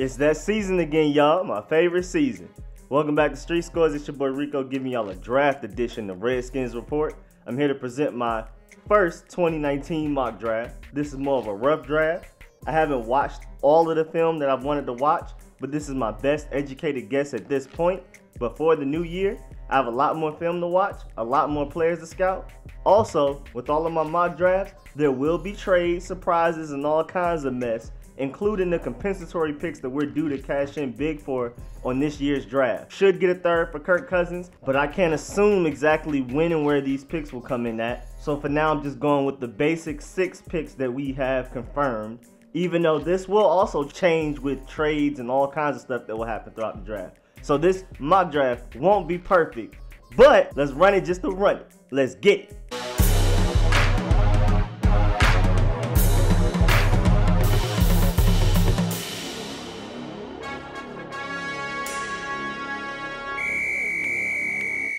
It's that season again, y'all. My favorite season. Welcome back to Street Scores. It's your boy Rico giving y'all a draft edition of Redskins Report. I'm here to present my first 2019 mock draft. This is more of a rough draft. I haven't watched all of the film that I've wanted to watch, but this is my best educated guess at this point. Before the new year, I have a lot more film to watch, a lot more players to scout. Also, with all of my mock drafts, there will be trades, surprises, and all kinds of mess, including the compensatory picks that we're due to cash in big for on this year's draft. Should get a third for Kirk Cousins, but I can't assume exactly when and where these picks will come in at. So for now, I'm just going with the basic 6 picks that we have confirmed, even though this will also change with trades and all kinds of stuff that will happen throughout the draft. So this mock draft won't be perfect, but let's run it just to run it. Let's get it.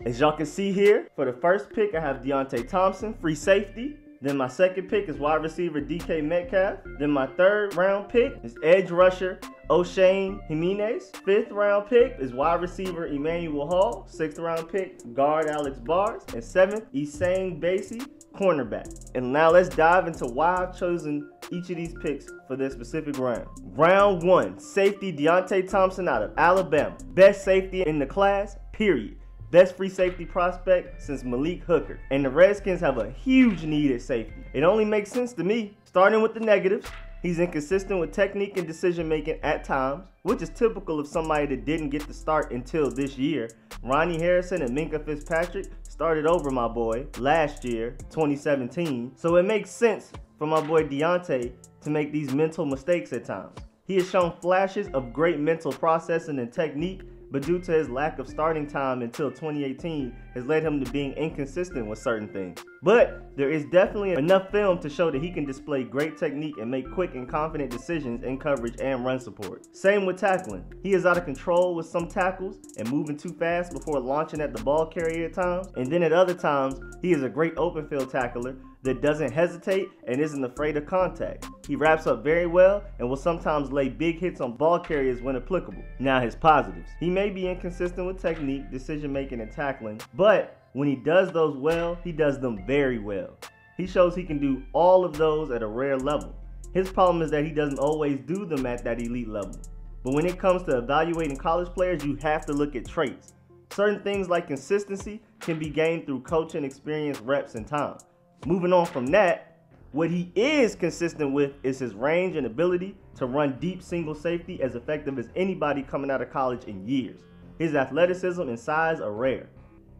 As y'all can see here, for the first pick, I have Deonte Thompson, free safety. Then my second pick is wide receiver Metcalf. Then my third round pick is edge rusher Ximines. 5th round pick is wide receiver Emmanuel Hall. 6th round pick, guard Alex Bars. And 7th, Ximines, cornerback. And now let's dive into why I've chosen each of these picks for this specific round. Round 1, safety Deonte Thompson out of Alabama. Best safety in the class, period. Best free safety prospect since Malik Hooker. And the Redskins have a huge need at safety. It only makes sense to me. Starting with the negatives, he's inconsistent with technique and decision making at times, which is typical of somebody that didn't get the start until this year. Ronnie Harrison and Minkah Fitzpatrick started over my boy last year, 2017. So it makes sense for my boy Deonte to make these mental mistakes at times. He has shown flashes of great mental processing and technique, but due to his lack of starting time until 2018 has led him to being inconsistent with certain things. But there is definitely enough film to show that he can display great technique and make quick and confident decisions in coverage and run support. Same with tackling. He is out of control with some tackles and moving too fast before launching at the ball carrier at times. And then at other times, he is a great open field tackler that doesn't hesitate and isn't afraid of contact. He wraps up very well and will sometimes lay big hits on ball carriers when applicable. Now his positives. He may be inconsistent with technique, decision making, and tackling, but when he does those well, he does them very well. He shows he can do all of those at a rare level. His problem is that he doesn't always do them at that elite level. But when it comes to evaluating college players, you have to look at traits. Certain things like consistency can be gained through coaching, experience, reps, and time. Moving on from that, what he is consistent with is his range and ability to run deep single safety as effective as anybody coming out of college in years. His athleticism and size are rare.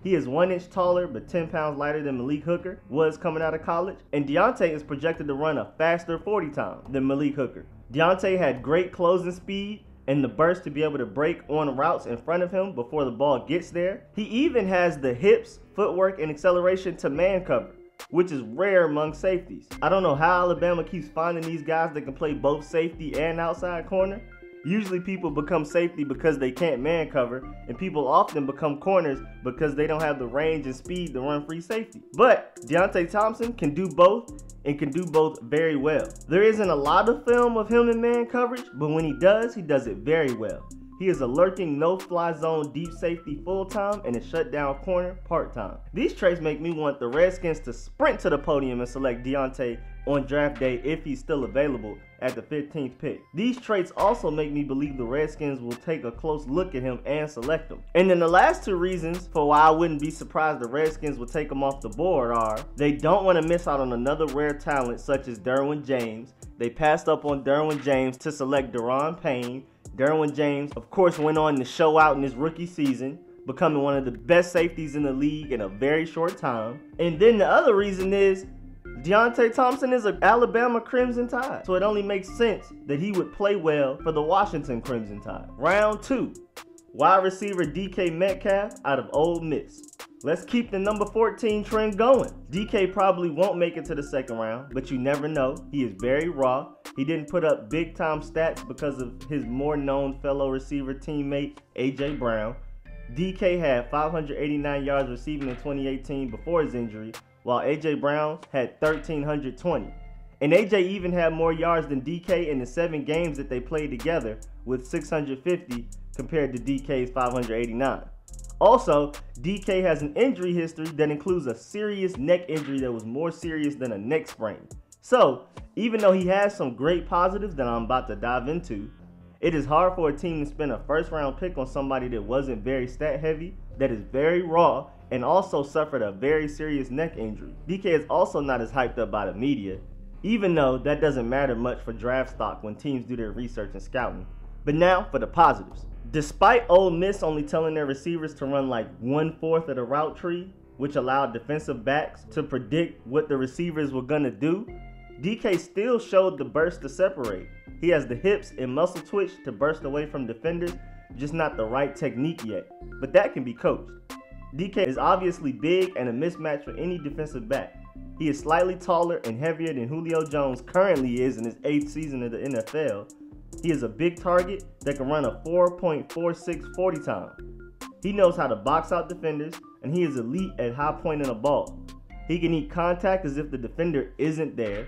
He is 1 inch taller but 10 pounds lighter than Malik Hooker was coming out of college, and Deonte is projected to run a faster 40 time than Malik Hooker. Deonte had great closing speed and the burst to be able to break on routes in front of him before the ball gets there. He even has the hips, footwork, and acceleration to man cover, which is rare among safeties. I don't know how Alabama keeps finding these guys that can play both safety and outside corner. Usually people become safety because they can't man cover, and people often become corners because they don't have the range and speed to run free safety. But Deonte Thompson can do both and can do both very well. There isn't a lot of film of him in man coverage, but when he does it very well. He is a lurking no-fly zone deep safety full-time and a shutdown corner part-time. These traits make me want the Redskins to sprint to the podium and select Deonte on draft day if he's still available at the 15th pick. These traits also make me believe the Redskins will take a close look at him and select him. And then the last 2 reasons for why I wouldn't be surprised the Redskins will take him off the board are they don't want to miss out on another rare talent such as Derwin James. They passed up on Derwin James to select Daron Payne. Derwin James, of course, went on to show out in his rookie season, becoming one of the best safeties in the league in a very short time. And then the other reason is Deonte Thompson is an Alabama Crimson Tide, so it only makes sense that he would play well for the Washington Crimson Tide. Round 2, wide receiver Metcalf out of Ole Miss. Let's keep the number 14 trend going. DK probably won't make it to the 2nd round, but you never know. He is very raw. He didn't put up big time stats because of his more known fellow receiver teammate, AJ Brown. DK had 589 yards receiving in 2018 before his injury, while AJ Brown had 1,320. And AJ even had more yards than DK in the 7 games that they played together, with 650 compared to DK's 589. Also, DK has an injury history that includes a serious neck injury that was more serious than a neck sprain. So, even though he has some great positives that I'm about to dive into, it is hard for a team to spend a first round pick on somebody that wasn't very stat heavy, that is very raw, and also suffered a very serious neck injury. DK is also not as hyped up by the media, even though that doesn't matter much for draft stock when teams do their research and scouting. But now for the positives. Despite Ole Miss only telling their receivers to run like 1/4 of the route tree, which allowed defensive backs to predict what the receivers were gonna do, DK still showed the burst to separate. He has the hips and muscle twitch to burst away from defenders, just not the right technique yet. But that can be coached. DK is obviously big and a mismatch for any defensive back. He is slightly taller and heavier than Julio Jones currently is in his 8th season of the NFL. He is a big target that can run a 4.46 40 time. He knows how to box out defenders, and he is elite at high pointing a ball. He can eat contact as if the defender isn't there,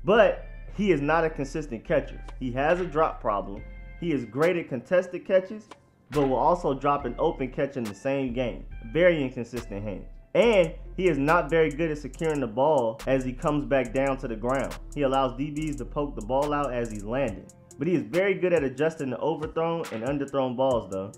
but he is not a consistent catcher. He has a drop problem. He is great at contested catches, but will also drop an open catch in the same game. Very inconsistent hands. And he is not very good at securing the ball as he comes back down to the ground. He allows DBs to poke the ball out as he's landing. But he is very good at adjusting the overthrown and underthrown balls though.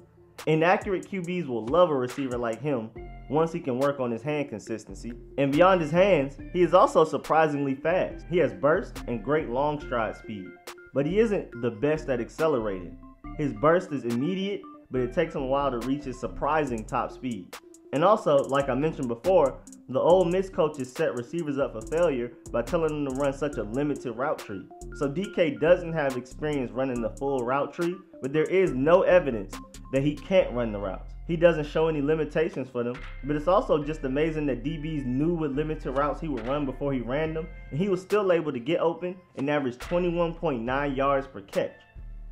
Inaccurate QBs will love a receiver like him once he can work on his hand consistency. And beyond his hands, he is also surprisingly fast. He has burst and great long stride speed, but he isn't the best at accelerating. His burst is immediate, but it takes him a while to reach his surprising top speed. And also, like I mentioned before, the Ole Miss coaches set receivers up for failure by telling them to run such a limited route tree. So DK doesn't have experience running the full route tree, but there is no evidence that he can't run the routes. He doesn't show any limitations for them, but it's also just amazing that DBs knew what limited routes he would run before he ran them, and he was still able to get open and average 21.9 yards per catch.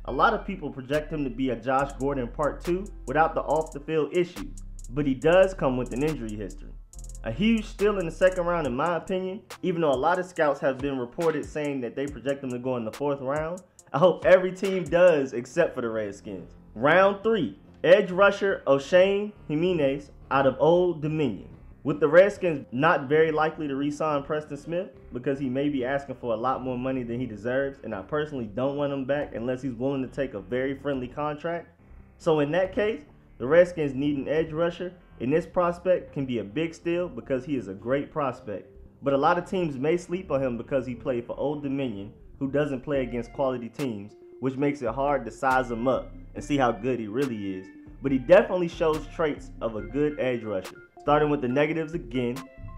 A lot of people project him to be a Josh Gordon Part 2 without the off-the-field issues, but he does come with an injury history. A huge steal in the second round in my opinion, even though a lot of scouts have been reported saying that they project him to go in the 4th round. I hope every team does except for the Redskins. Round 3, edge rusher Ximines out of Old Dominion. With the Redskins not very likely to re-sign Preston Smith because he may be asking for a lot more money than he deserves, and I personally don't want him back unless he's willing to take a very friendly contract. So in that case, the Redskins need an edge rusher, and this prospect can be a big steal because he is a great prospect. But a lot of teams may sleep on him because he played for Old Dominion, who doesn't play against quality teams, which makes it hard to size him up and see how good he really is. But he definitely shows traits of a good edge rusher. Starting with the negatives again,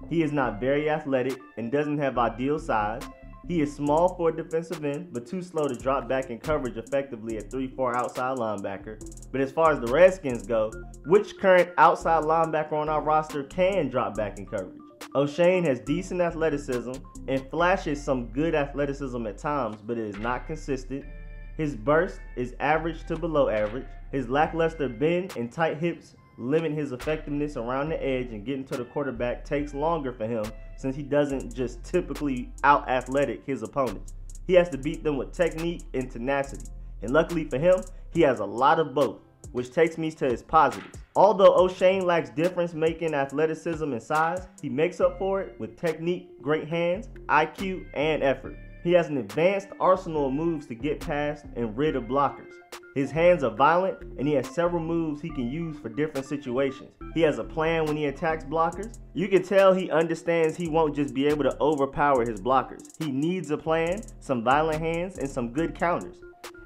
he is not very athletic and doesn't have ideal size. He is small for a defensive end, but too slow to drop back in coverage effectively at 3-4 outside linebacker. But as far as the Redskins go, which current outside linebacker on our roster can drop back in coverage? O'Shane has decent athleticism and flashes some good athleticism at times, but it is not consistent. His burst is average to below average. His lackluster bend and tight hips limit his effectiveness around the edge, and getting to the quarterback takes longer for him since he doesn't just typically out-athletic his opponents. He has to beat them with technique and tenacity, and luckily for him, he has a lot of both, which takes me to his positives. Although O'Shane lacks difference-making athleticism and size, he makes up for it with technique, great hands, IQ, and effort. He has an advanced arsenal of moves to get past and rid of blockers. His hands are violent, and he has several moves he can use for different situations. He has a plan when he attacks blockers. You can tell he understands he won't just be able to overpower his blockers. He needs a plan, some violent hands, and some good counters.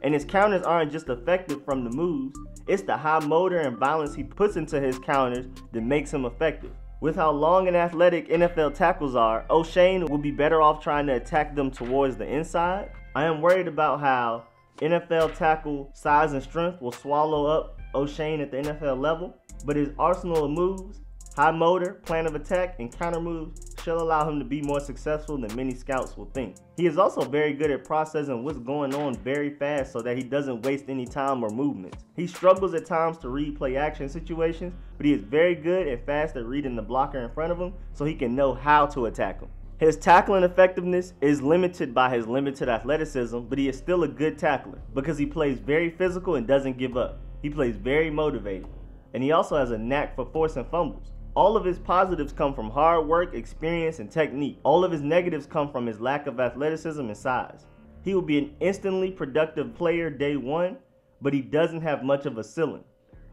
And his counters aren't just effective from the moves, it's the high motor and violence he puts into his counters that makes him effective. With how long and athletic NFL tackles are, O'Shane will be better off trying to attack them towards the inside. I am worried about how NFL tackle size and strength will swallow up O'Shane at the NFL level, but his arsenal of moves, high motor, plan of attack, and counter moves should allow him to be more successful than many scouts will think. He is also very good at processing what's going on very fast so that he doesn't waste any time or movements. He struggles at times to read play action situations, but he is very good and fast at reading the blocker in front of him so he can know how to attack him. His tackling effectiveness is limited by his limited athleticism, but he is still a good tackler because he plays very physical and doesn't give up. He plays very motivated, and he also has a knack for forcing fumbles. All of his positives come from hard work, experience, and technique. All of his negatives come from his lack of athleticism and size. He will be an instantly productive player day one, but he doesn't have much of a ceiling.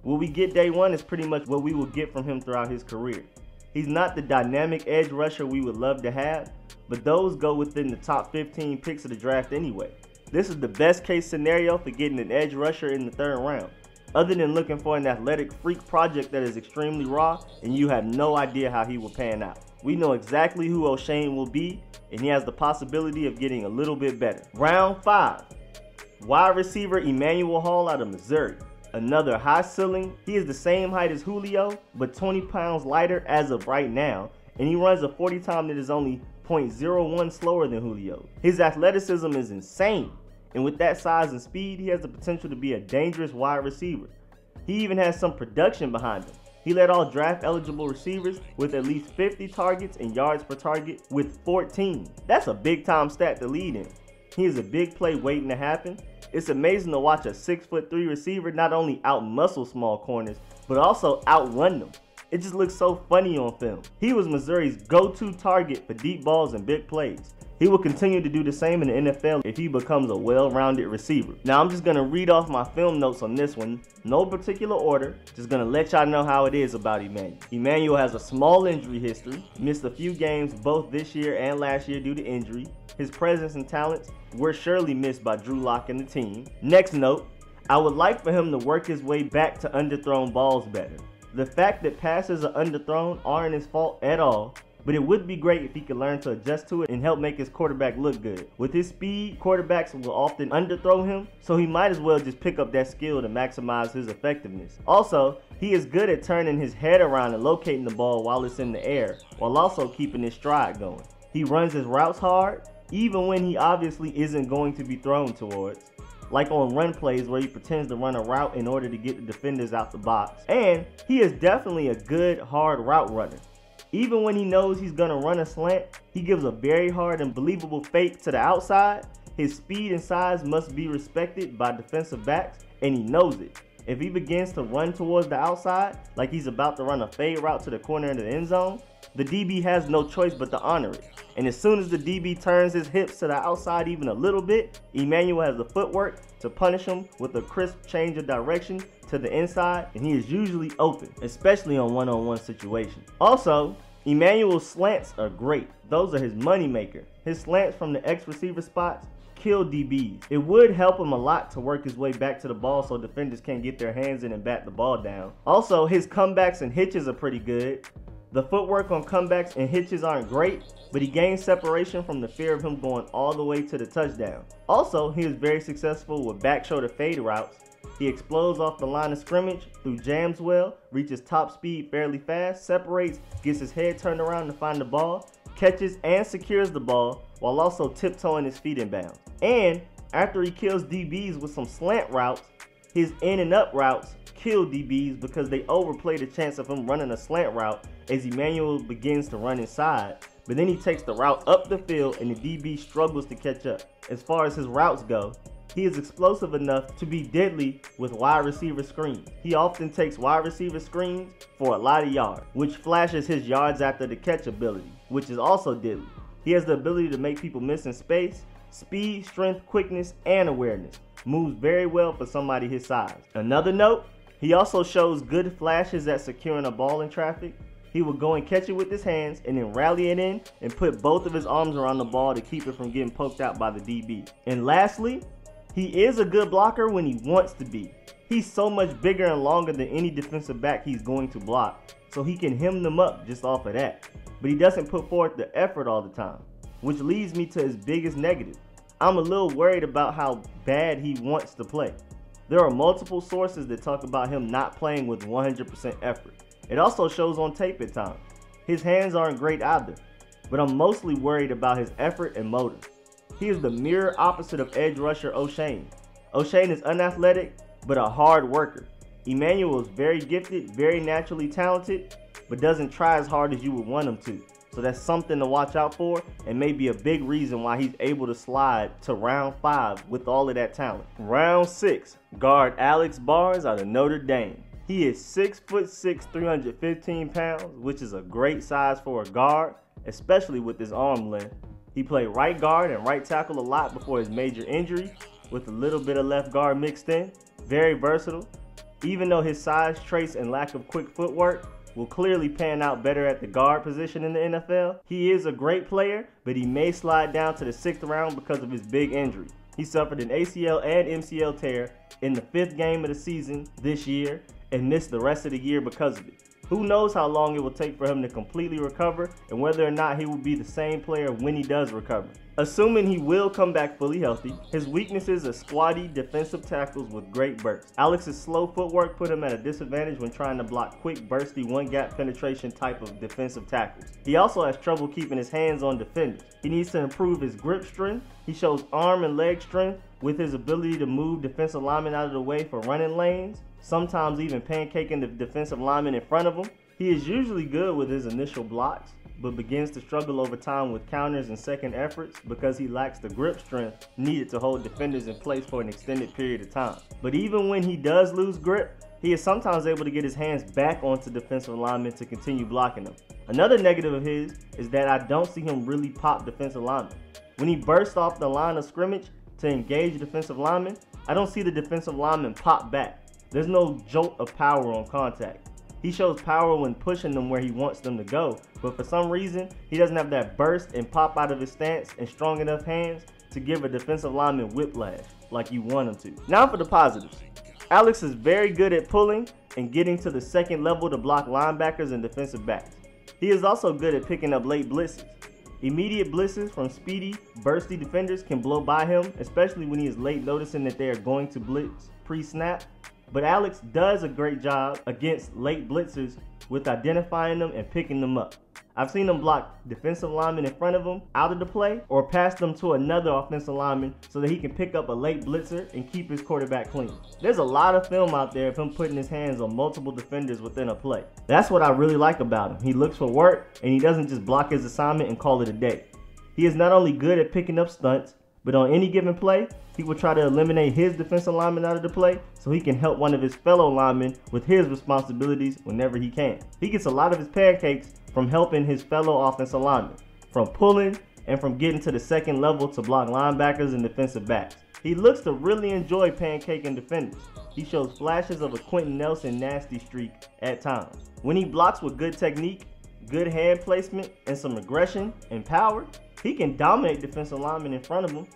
What we get day one is pretty much what we will get from him throughout his career. He's not the dynamic edge rusher we would love to have, but those go within the top 15 picks of the draft anyway. This is the best case scenario for getting an edge rusher in the 3rd round. Other than looking for an athletic freak project that is extremely raw and you have no idea how he will pan out. We know exactly who O'Shane will be, and he has the possibility of getting a little bit better. Round 5, wide receiver Emmanuel Hall out of Missouri. Another high ceiling. He is the same height as Julio, but 20 pounds lighter as of right now, and he runs a 40 time that is only 0.01 slower than Julio. His athleticism is insane, and with that size and speed, he has the potential to be a dangerous wide receiver. He even has some production behind him. He led all draft eligible receivers with at least 50 targets and yards per target with 14. That's a big time stat to lead in. He is a big play waiting to happen. It's amazing to watch a 6'3" receiver not only out-muscle small corners, but also outrun them. It just looks so funny on film. He was Missouri's go-to target for deep balls and big plays. He will continue to do the same in the NFL if he becomes a well-rounded receiver. Now I'm just going to read off my film notes on this one. No particular order, just going to let y'all know how it is about Emmanuel. Emmanuel has a small injury history, missed a few games both this year and last year due to injury. His presence and talents were surely missed by Drew Lock and the team. Next note, I would like for him to work his way back to underthrown balls better. The fact that passes are underthrown aren't his fault at all, but it would be great if he could learn to adjust to it and help make his quarterback look good. With his speed, quarterbacks will often underthrow him, so he might as well just pick up that skill to maximize his effectiveness. Also, he is good at turning his head around and locating the ball while it's in the air, while also keeping his stride going. He runs his routes hard, even when he obviously isn't going to be thrown towards, like on run plays where he pretends to run a route in order to get the defenders out the box. And he is definitely a good hard route runner. Even when he knows he's going to run a slant, he gives a very hard and believable fake to the outside. His speed and size must be respected by defensive backs, and he knows it. If he begins to run towards the outside, like he's about to run a fade route to the corner of the end zone, the DB has no choice but to honor it. And as soon as the DB turns his hips to the outside even a little bit, Emmanuel has the footwork to punish him with a crisp change of direction to the inside, and he is usually open, especially on one-on-one situations. Also, Emmanuel's slants are great. Those are his moneymaker. His slants from the X receiver spots kill DBs. It would help him a lot to work his way back to the ball so defenders can't get their hands in and bat the ball down. Also, his comebacks and hitches are pretty good. The footwork on comebacks and hitches aren't great, but he gains separation from the fear of him going all the way to the touchdown. Also, he is very successful with back shoulder fade routes. He explodes off the line of scrimmage through jams well, reaches top speed fairly fast, separates, gets his head turned around to find the ball, catches and secures the ball while also tiptoeing his feet in bounds. And after he kills DBs with some slant routes, his in and up routes kill DBs because they overplay the chance of him running a slant route as Emmanuel begins to run inside, but then he takes the route up the field and the DB struggles to catch up. As far as his routes go, he is explosive enough to be deadly with wide receiver screens. He often takes wide receiver screens for a lot of yards, which flashes his yards after the catch ability, which is also deadly. He has the ability to make people miss in space, speed, strength, quickness, and awareness. Moves very well for somebody his size. Another note, he also shows good flashes at securing a ball in traffic. He will go and catch it with his hands and then rally it in and put both of his arms around the ball to keep it from getting poked out by the DB. And lastly, he is a good blocker when he wants to be. He's so much bigger and longer than any defensive back he's going to block, so he can hem them up just off of that. But he doesn't put forth the effort all the time, which leads me to his biggest negative. I'm a little worried about how bad he wants to play. There are multiple sources that talk about him not playing with 100% effort. It also shows on tape at times. His hands aren't great either, but I'm mostly worried about his effort and motor. He is the mirror opposite of edge rusher O'Shane. O'Shane is unathletic, but a hard worker. Emmanuel is very gifted, very naturally talented, but doesn't try as hard as you would want him to. so that's something to watch out for and may be a big reason why he's able to slide to round 5 with all of that talent. Round 6, guard Alex Bars out of Notre Dame. He is 6'6", 315 pounds, which is a great size for a guard, especially with his arm length. He played right guard and right tackle a lot before his major injury, with a little bit of left guard mixed in. Very versatile. Even though his size traits and lack of quick footwork will clearly pan out better at the guard position in the NFL, he is a great player, but he may slide down to the 6th round because of his big injury. He suffered an ACL and MCL tear in the 5th game of the season this year and missed the rest of the year because of it. Who knows how long it will take for him to completely recover and whether or not he will be the same player when he does recover. Assuming he will come back fully healthy, his weaknesses are squatty defensive tackles with great bursts. Alex's slow footwork put him at a disadvantage when trying to block quick, bursty, one-gap penetration type of defensive tackles. He also has trouble keeping his hands on defenders. He needs to improve his grip strength. He shows arm and leg strength with his ability to move defensive linemen out of the way for running lanes, sometimes even pancaking the defensive lineman in front of him. He is usually good with his initial blocks, but begins to struggle over time with counters and second efforts because he lacks the grip strength needed to hold defenders in place for an extended period of time. But even when he does lose grip, he is sometimes able to get his hands back onto defensive linemen to continue blocking them. Another negative of his is that I don't see him really pop defensive linemen. When he bursts off the line of scrimmage to engage defensive linemen, I don't see the defensive lineman pop back. There's no jolt of power on contact. He shows power when pushing them where he wants them to go, but for some reason, he doesn't have that burst and pop out of his stance and strong enough hands to give a defensive lineman whiplash like you want him to. Now for the positives. Alex is very good at pulling and getting to the second level to block linebackers and defensive backs. He is also good at picking up late blitzes. Immediate blitzes from speedy, bursty defenders can blow by him, especially when he is late noticing that they are going to blitz pre-snap. But Alex does a great job against late blitzers with identifying them and picking them up. I've seen him block defensive linemen in front of him out of the play or pass them to another offensive lineman so that he can pick up a late blitzer and keep his quarterback clean. There's a lot of film out there of him putting his hands on multiple defenders within a play. That's what I really like about him. He looks for work and he doesn't just block his assignment and call it a day. He is not only good at picking up stunts, but on any given play, he will try to eliminate his defensive lineman out of the play so he can help one of his fellow linemen with his responsibilities whenever he can. He gets a lot of his pancakes from helping his fellow offensive linemen, from pulling and from getting to the second level to block linebackers and defensive backs. He looks to really enjoy pancaking defenders. He shows flashes of a Quentin Nelson nasty streak at times. When he blocks with good technique, good hand placement, and some aggression and power, he can dominate defensive linemen in front of him.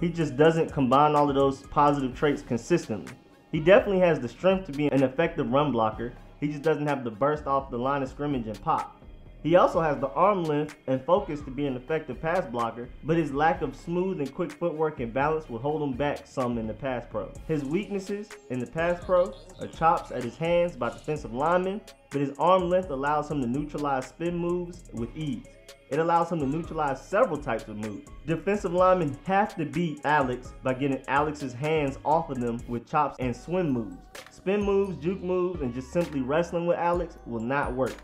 He just doesn't combine all of those positive traits consistently. He definitely has the strength to be an effective run blocker. He just doesn't have the burst off the line of scrimmage and pop. He also has the arm length and focus to be an effective pass blocker, but his lack of smooth and quick footwork and balance will hold him back some in the pass pro. His weaknesses in the pass pro are chops at his hands by defensive linemen, but his arm length allows him to neutralize spin moves with ease. It allows him to neutralize several types of moves. Defensive linemen have to beat Alex by getting Alex's hands off of them with chops and swim moves. Spin moves, juke moves, and just simply wrestling with Alex will not work.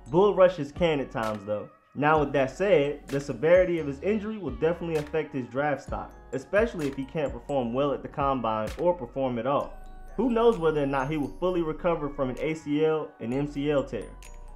Bull rushes can at times though. Now with that said, the severity of his injury will definitely affect his draft stock, especially if he can't perform well at the combine or perform at all. Who knows whether or not he will fully recover from an ACL and MCL tear.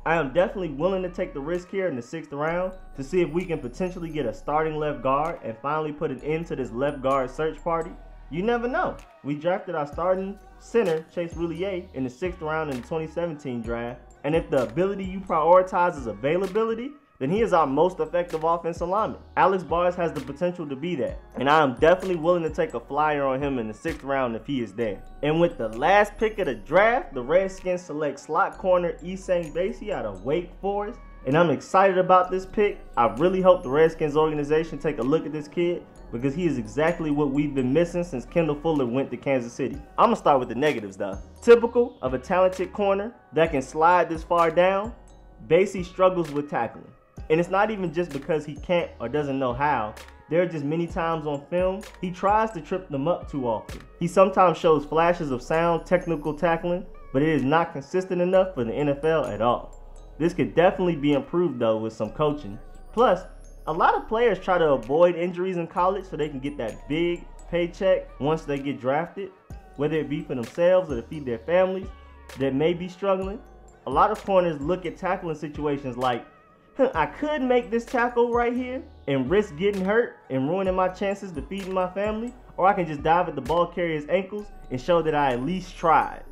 I am definitely willing to take the risk here in the 6th round to see if we can potentially get a starting left guard and finally put an end to this left guard search party. You never know. We drafted our starting center, Chase Roulier, in the 6th round in the 2017 draft. And if the ability you prioritize is availability, then he is our most effective offensive lineman. Alex Bars has the potential to be that, and I am definitely willing to take a flyer on him in the 6th round if he is there. And with the last pick of the draft, the Redskins select slot corner Ximines Basie out of Wake Forest, and I'm excited about this pick. I really hope the Redskins organization take a look at this kid because he is exactly what we've been missing since Kendall Fuller went to Kansas City. I'm gonna start with the negatives though. Typical of a talented corner that can slide this far down, Basie struggles with tackling. And it's not even just because he can't or doesn't know how. There are just many times on film, he tries to trip them up too often. He sometimes shows flashes of sound technical tackling, but it is not consistent enough for the NFL at all. This could definitely be improved though with some coaching. Plus, a lot of players try to avoid injuries in college so they can get that big paycheck once they get drafted, whether it be for themselves or to feed their families that may be struggling. A lot of corners look at tackling situations like, I could make this tackle right here and risk getting hurt and ruining my chances to feed my family, or I can just dive at the ball carrier's ankles and show that I at least tried.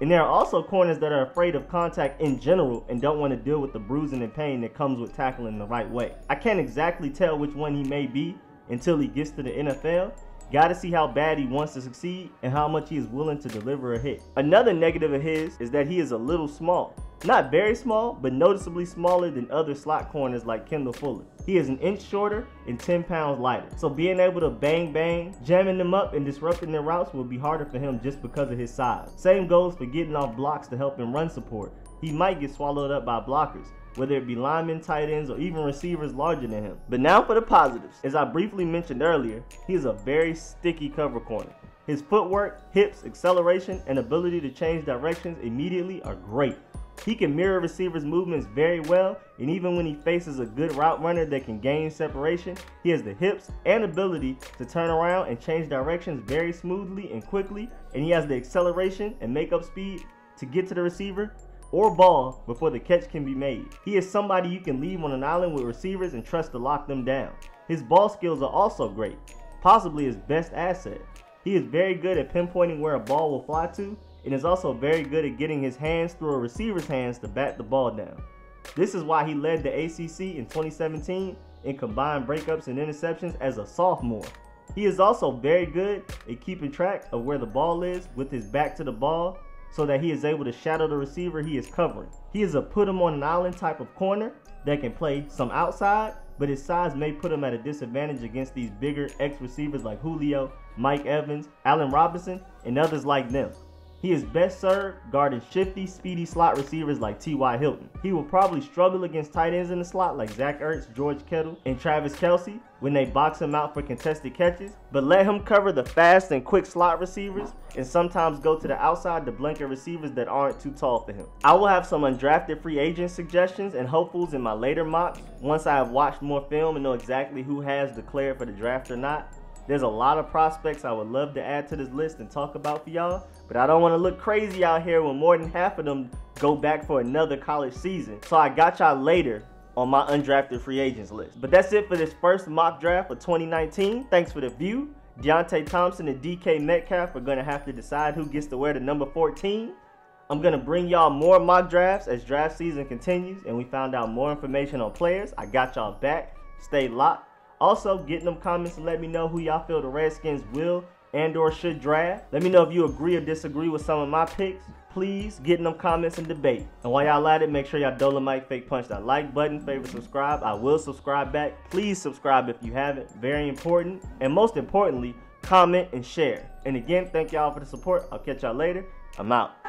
And there are also corners that are afraid of contact in general and don't want to deal with the bruising and pain that comes with tackling the right way. I can't exactly tell which one he may be until he gets to the NFL. Gotta see how bad he wants to succeed and how much he is willing to deliver a hit. Another negative of his is that he is a little small. Not very small, but noticeably smaller than other slot corners like Kendall Fuller. He is an inch shorter and 10 pounds lighter. So being able to bang, jamming them up and disrupting their routes will be harder for him just because of his size. Same goes for getting off blocks to help him run support. He might get swallowed up by blockers, whether it be linemen, tight ends, or even receivers larger than him. But now for the positives. As I briefly mentioned earlier, he is a very sticky cover corner. His footwork, hips, acceleration, and ability to change directions immediately are great. He can mirror receivers' movements very well, and even when he faces a good route runner that can gain separation, he has the hips and ability to turn around and change directions very smoothly and quickly, and he has the acceleration and makeup speed to get to the receiver or ball before the catch can be made. He is somebody you can leave on an island with receivers and trust to lock them down. His ball skills are also great, possibly his best asset. He is very good at pinpointing where a ball will fly to, and is also very good at getting his hands through a receiver's hands to bat the ball down. This is why he led the ACC in 2017 in combined breakups and interceptions as a sophomore. He is also very good at keeping track of where the ball is with his back to the ball so that he is able to shadow the receiver he is covering. He is a put him on an island type of corner that can play some outside, but his size may put him at a disadvantage against these bigger ex-receivers like Julio, Mike Evans, Allen Robinson, and others like them. He is best served guarding shifty, speedy slot receivers like T.Y. Hilton. He will probably struggle against tight ends in the slot like Zach Ertz, George Kittle, and Travis Kelce when they box him out for contested catches, but let him cover the fast and quick slot receivers and sometimes go to the outside to blanket receivers that aren't too tall for him. I will have some undrafted free agent suggestions and hopefuls in my later mocks once I have watched more film and know exactly who has declared for the draft or not. There's a lot of prospects I would love to add to this list and talk about for y'all, but I don't want to look crazy out here when more than half of them go back for another college season. So I got y'all later on my undrafted free agents list. But that's it for this first mock draft for 2019. Thanks for the view. Deonte Thompson and DK Metcalf are going to have to decide who gets to wear the number 14. I'm going to bring y'all more mock drafts as draft season continues and we found out more information on players. I got y'all back. Stay locked. Also, get in them comments and let me know who y'all feel the Redskins will and or should draft. Let me know if you agree or disagree with some of my picks. Please get in them comments and debate. And while y'all at it, make sure y'all Dolomite fake punch that like button, favorite, subscribe. I will subscribe back. Please subscribe if you haven't. Very important. And most importantly, comment and share. And again, thank y'all for the support. I'll catch y'all later. I'm out.